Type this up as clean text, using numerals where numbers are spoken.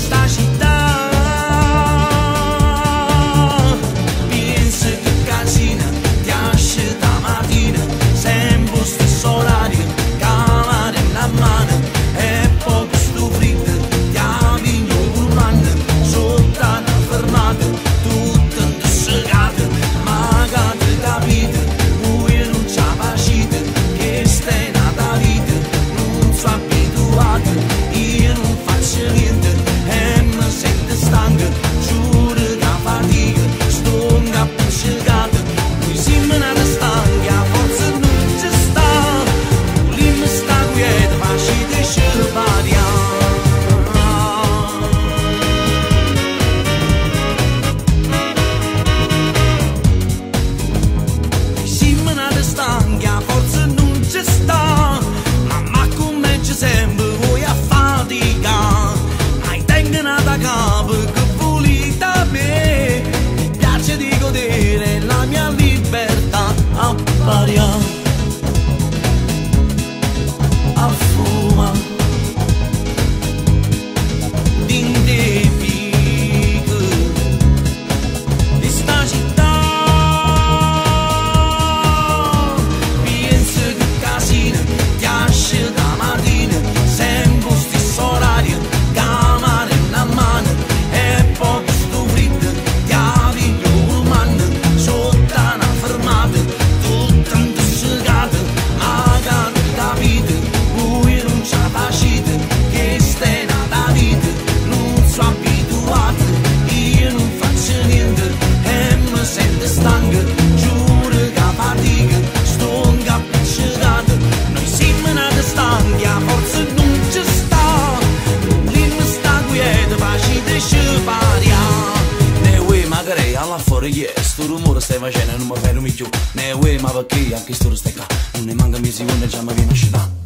sta città. Pensi che casina ti esce da mattina, sempre stesso orario, calare in mano, e poco sto fritto, ti avvigno urlando, sotto una fermata, tutto intossicato, magari capito, lui non c'ha facito, che stai nata vita, non sono abituato, io non faccio niente, e mi sento stanco, giuro che fatica, sto un capo scelgato, noi siamo nati stanchi, a forza non ci sta, lì mi sta quieto, facile scelbaria. Siamo nati stanchi, a forza non ci sta, ma come ci sempre vuoi a fatica, hai tengono da capo che volete a me, mi piace di godere la mia libertà, a pariare, a fumare, in te fico di sta città. Penso che casina ti esce da mattina, sempre stesso orario, camera in mano, e poco sto fritto, ti avvigno urlando, sotto una fermata, tutto intossicato, magari capito, lui non c'ha facito, che stai nata vita, non sono abituato, io non faccio niente, e mi sento stanco, giuro che fatica, sto un capo scelgato, noi siamo nati stanchi, a forza non ci sta, lì mi sta quieto, facile scelbaria. Ne vuoi magari alla fuori che sto rumore stai facendo, non mi fermi più, ne vuoi ma perché anche sto stai qua, non ne manca mesi quando già mi viene a scelare.